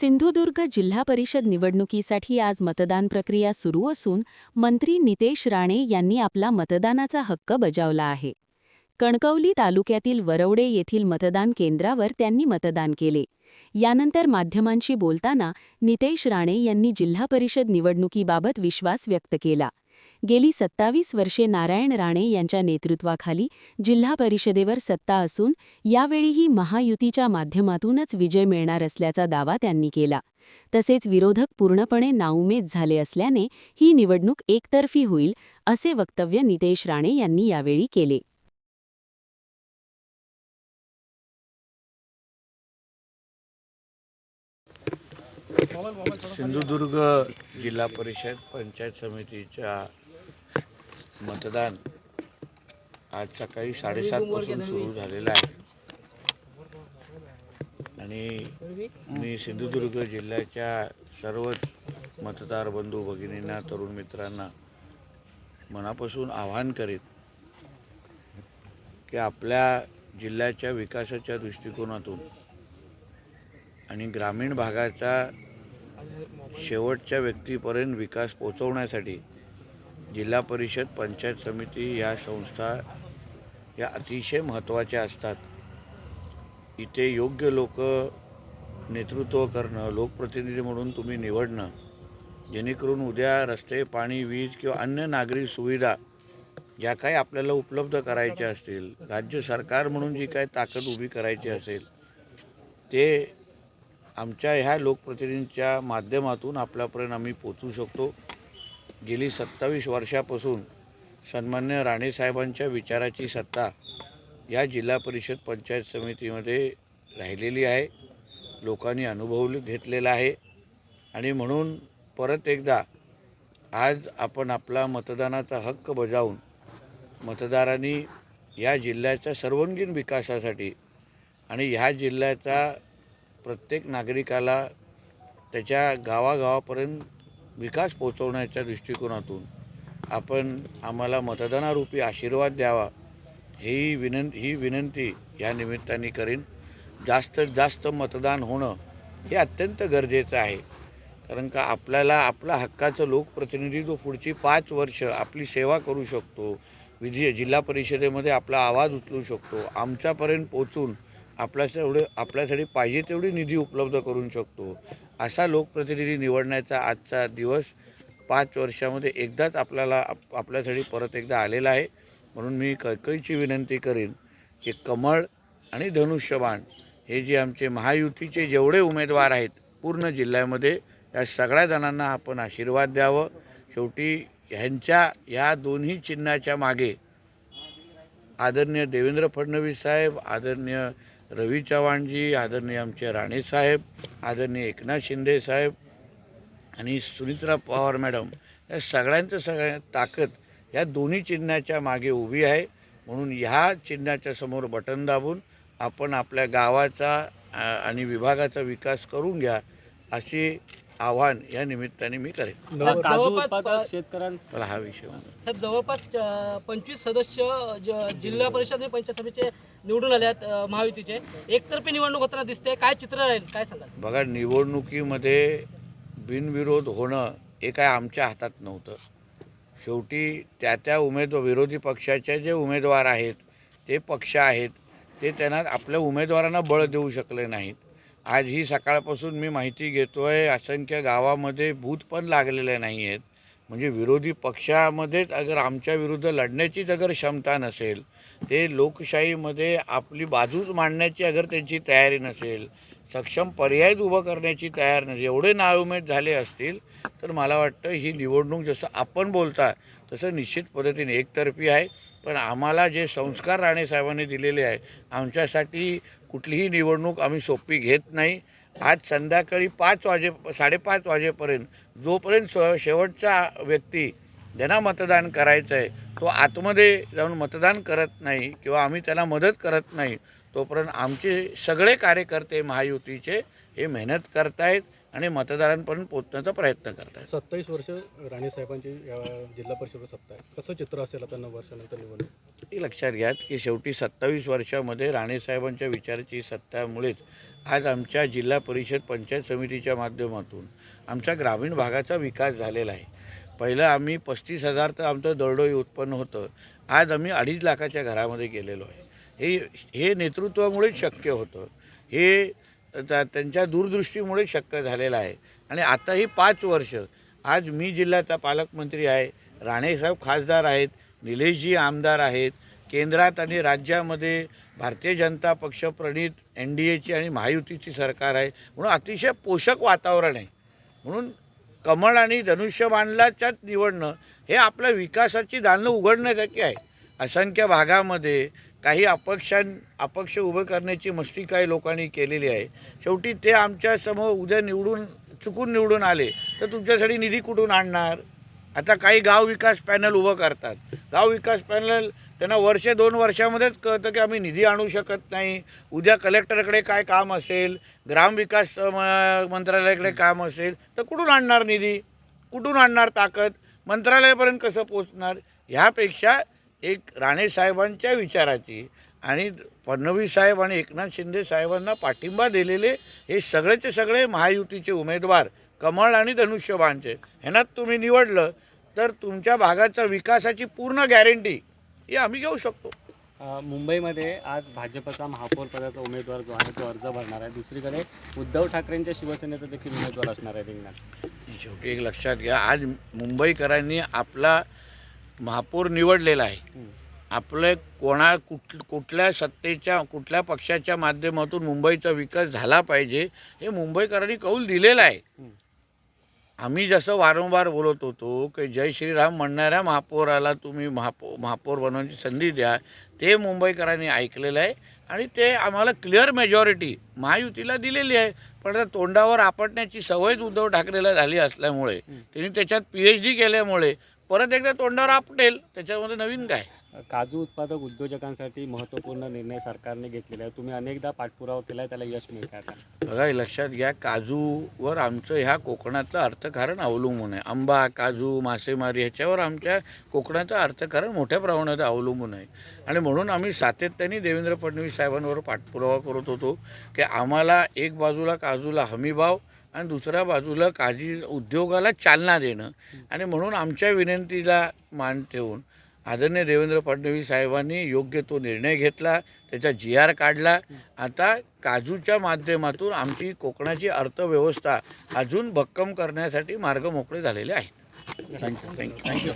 सिंधुदुर्ग जिल्हा परिषद निवडणुकीसाठी आज मतदान प्रक्रिया सुरू असून मंत्री नितेश राणे यांनी आपला मतदानाचा हक्क बजावला आहे. कणकवली तालुक्यातील वरवडे येथील मतदान केंद्रावर त्यांनी मतदान केले. यानंतर माध्यमांशी बोलताना नितेश राणे यांनी जिल्हा परिषद निवडणुकीबाबत विश्वास व्यक्त केला. गेली 27 वर्षे नारायण राणे यांच्या नेतृत्वाखाली जिल्हा परिषदेवर सत्ता असून यावेळीही महायुतीच्या माध्यमातूनच विजय मिळणार असल्याचा दावा त्यांनी केला. तसेच विरोधक पूर्णपणे नाउमेद झाले असल्याने ही निवडणूक एकतर्फी होईल असे वक्तव्य नितेश राणे यांनी यावेळी केले. सिंधुदुर्ग जिल्हा परिषद पंचायत समितीच्या मतदान आज सकाळी 7:30 पासून सुरू झालेलं आहे आणि मी सिंधुदुर्ग जिल्ह्याच्या सर्व मतदार बंधू भगिनींना, तरुण मित्रांना मनापासून आवाहन करीत की आपल्या जिल्ह्याच्या विकासाच्या दृष्टिकोनातून आणि ग्रामीण भागाचा शेवटच्या व्यक्तीपर्यंत विकास पोहोचवण्यासाठी जिल्हा परिषद पंचायत समिती या संस्था या अतिशय महत्त्वाच्या असतात. इथे योग्य लोक नेतृत्व करणं, लोकप्रतिनिधी म्हणून तुम्ही निवडणं, जेणेकरून उद्या रस्ते, पाणी, वीज किंवा अन्य नागरी सुविधा ज्या काही आपल्याला उपलब्ध करायच्या असतील, राज्य सरकार म्हणून जी काही ताकद उभी करायची असेल, ते आमच्या ह्या लोकप्रतिनिधींच्या माध्यमातून आपल्यापर्यंत आम्ही पोचू शकतो. गेली 27 वर्षापासून सन्मान्य राणेसाहेबांच्या विचाराची सत्ता या जिल्हा परिषद पंचायत समितीमध्ये राहिलेली आहे. लोकांनी अनुभव घेतलेला आहे आणि म्हणून परत एकदा आज आपण आपला मतदानाचा हक्क बजावून मतदारांनी या जिल्ह्याच्या सर्वांगीण विकासासाठी आणि ह्या जिल्ह्याचा प्रत्येक नागरिकाला त्याच्या गावागावापर्यंत विकास पोहोचवण्याच्या दृष्टिकोनातून आपण आम्हाला मतदानारूपी आशीर्वाद द्यावा ही विनंती या निमित्ताने करीन. जास्तीत जास्त मतदान होणं हे अत्यंत गरजेचं आहे, कारण का आपल्याला आपला हक्काचं लोकप्रतिनिधी जो पुढची 5 वर्ष आपली सेवा करू शकतो, जिल्हा परिषदेमध्ये आपला आवाज उचलू शकतो, आमच्यापर्यंत पोचून आपल्यासाठी पाहिजे तेवढी निधी उपलब्ध करू शकतो, असा लोकप्रतिनिधी निवडण्याचा आजचा दिवस 5 वर्षामध्ये एकदाच आपल्यासाठी परत एकदा आलेला आहे. म्हणून मी कळकळीची विनंती करीन की कमळ आणि धनुष्यबाण हे जे आमचे महायुतीचे जेवढे उमेदवार आहेत पूर्ण जिल्ह्यामध्ये, या सगळ्या जणांना आपण आशीर्वाद द्यावं. शेवटी ह्या दोन्ही चिन्हाच्या मागे आदरणीय देवेंद्र फडणवीस साहेब, आदरणीय रवी चव्हाणजी, आदरणीय आमचे राणेसाहेब, आदरणीय एकनाथ शिंदे साहेब आणि सुनीत्रा पवार मॅडम, या सगळ्या ताकद या दोन्ही चिन्हाच्या मागे उभी आहे. म्हणून ह्या चिन्हाच्या समोर बटन दाबून आपण आपल्या गावाचा आणि विभागाचा विकास करून घ्या, असे आव्हान या निमित्ताने मी करेन. शेतकऱ्यांना हा विषय जवळपास 25 सदस्य जिल्हा परिषद आणि पंचायत समितीचे निवडून आल्यात महायुतीचे. एकतर्फी निवडणूक होताना दिसते, काय चित्र राहील, काय सांगाल? बघा, निवडणुकीमध्ये बिनविरोध होणं हे काय आमच्या हातात नव्हतं. शेवटी त्या विरोधी पक्षाचे जे उमेदवार आहेत, ते पक्ष आहेत, ते त्यांना आपल्या उमेदवारांना बळ देऊ शकले नाहीत. आज ही सकाळपासून मी माहिती घेतोय, असंख्य गावामध्ये बूथ पण लागलेले नाही आहेत. म्हणजे विरोधी पक्षामध्येच अगर आमच्या विरुद्ध लढण्याचीच अगर क्षमता नसेल, ते लोकशाहीमध्ये आपली बाजूच मांडण्याची अगर त्यांची तयारी नसेल, सक्षम पर्याय उभं करण्याची तयार नसेल, एवढे नाउमेद झाले असतील, तर मला वाटतं ही निवडणूक जसं आपण बोलता तसं निश्चित पद्धतीने एकतर्फी आहे. पण आम्हाला जे संस्कार राणेसाहेबांनी दिलेले आहे, आमच्यासाठी कुठलीही निवडणूक आम्ही सोपी घेत नाही. आज संध्याकाळी 5:30 वाजेपर्यंत जोपर्यंत शेवटचा व्यक्ती ज्यांना मतदान करायचं आहे तो आतमध्ये जाऊन मतदान करत नाही किंवा आम्ही त्याला मदत करत नाही, तोपर्यंत आमचे सगळे कार्यकर्ते महायुतीचे हे मेहनत करतायत आणि मतदारांपर्यंत पोहोचण्याचा प्रयत्न करतायत. 27 वर्ष राणेसाहेबांची जिल्हा परिषद सत्ता आहे, कसं चित्र असेल आता 9 वर्षानंतर निवडणूक? हे लक्षात घ्या की शेवटी 27 वर्षामध्ये राणेसाहेबांच्या विचाराची सत्तामुळेच आज आमच्या जिल्हा परिषद पंचायत समितीच्या माध्यमातून आमच्या ग्रामीण भागाचा विकास झालेला आहे. पहिलं आम्ही 35,000 तर आमचं दरडोई उत्पन्न होतं. आज आम्ही 2.5 लाखाच्या घरामध्ये गेलेलो आहे. हे नेतृत्वामुळेच शक्य होतं. हे त्यांच्या दूरदृष्टीमुळे शक्य झालेलं आहे. आणि आता ही 5 वर्ष आज मी जिल्ह्याचा पालकमंत्री आहे, राणेसाहेब खासदार आहेत, निलेशजी आमदार आहेत, केंद्रात आणि राज्यामध्ये भारतीय जनता पक्ष प्रणित NDAची आणि महायुतीची सरकार आहे. म्हणून अतिशय पोषक वातावरण आहे. म्हणून कमळ आणि धनुष्यबाणाच्याच निवडणं हे आपल्या विकासाची दालनं उघडण्यासाठी आहे. असंख्य भागामध्ये काही अपक्ष उभं करण्याची मस्ती काही लोकांनी केलेली आहे. शेवटी ते आमच्या समोर उद्या चुकून निवडून आले तर तुमच्यासाठी निधी कुठून आणणार? आता काही गाव विकास पॅनल उभं करतात. गाव विकास पॅनल त्यांना 1-2 वर्षामध्येच कळतं की आम्ही निधी आणू शकत नाही. उद्या कलेक्टरकडे काय काम असेल, ग्रामविकास मंत्रालयाकडे काम असेल तर कुठून आणणार निधी? कुठून आणणार ताकद? मंत्रालयापर्यंत कसं पोचणार? ह्यापेक्षा एक राणेसाहेबांच्या विचाराची आणि फडणवीस साहेब आणि एकनाथ शिंदे साहेबांना पाठिंबा दिलेले हे सगळेचे सगळे महायुतीचे उमेदवार कमळ आणि धनुष्यबाणचे ह्यांना तुम्ही निवडलं तर तुमच्या भागाचा विकासाची पूर्ण गॅरंटी ही आम्ही घेऊ शकतो. मुंबईमध्ये आज भाजपचा महापौर पदाचा उमेदवार जो आहे तो अर्ज भरणार आहे. दुसरीकडे उद्धव ठाकरेंच्या शिवसेनेचा देखील उमेदवार असणार आहे रिंगणात. शेवटी एक लक्षात घ्या, आज मुंबईकरांनी आपला महापौर निवडलेला आहे. आपले कुठल्या सत्तेच्या कुठल्या पक्षाच्या माध्यमातून मुंबईचा विकास झाला पाहिजे हे मुंबईकरांनी कौल दिलेला आहे. आम्ही जसं वारंवार बोलत होतो की जय श्रीराम म्हणणाऱ्या महापौराला तुम्ही महापौर बनवण्याची संधी द्या, ते मुंबईकरांनी ऐकलेलं आहे आणि ते आम्हाला क्लिअर मेजॉरिटी महायुतीला दिलेली आहे. पण आता तोंडावर आपटण्याची सवयच उद्धव ठाकरेला झाली असल्यामुळे त्यांनी त्याच्यात PhD केल्यामुळे परत एकदा तोंडावर आपटेल. त्याच्यामध्ये नवीन काय? काजू उत्पादक उद्योजकांसाठी महत्त्वपूर्ण निर्णय सरकारने घेतलेला आहे. तुम्ही अनेकदा पाठपुरावा केला आहे, त्याला यश मिळतं आता. बघा, हे लक्षात घ्या, काजूवर आमचं ह्या कोकणातलं अर्थकारण अवलंबून आहे. आंबा, काजू, मासेमारी ह्याच्यावर आमच्या कोकणाचं अर्थकारण मोठ्या प्रमाणात अवलंबून आहे. आणि म्हणून आम्ही सातत्याने देवेंद्र फडणवीस साहेबांवर पाठपुरावा करत होतो की आम्हाला एक बाजूला काजूला हमीभाव आणि दुसऱ्या बाजूला काजू उद्योगाला चालना देणं. आणि म्हणून आमच्या विनंतीला मान ठेवून आदरणीय देवेंद्र फडणवीस साहेबांनी योग्य तो निर्णय घेतला, त्याचा GR काढला. आता काजूच्या माध्यमातून आमची कोकणाची अर्थव्यवस्था अजून भक्कम करण्यासाठी मार्ग मोकळे झालेले आहेत. थँक्यू.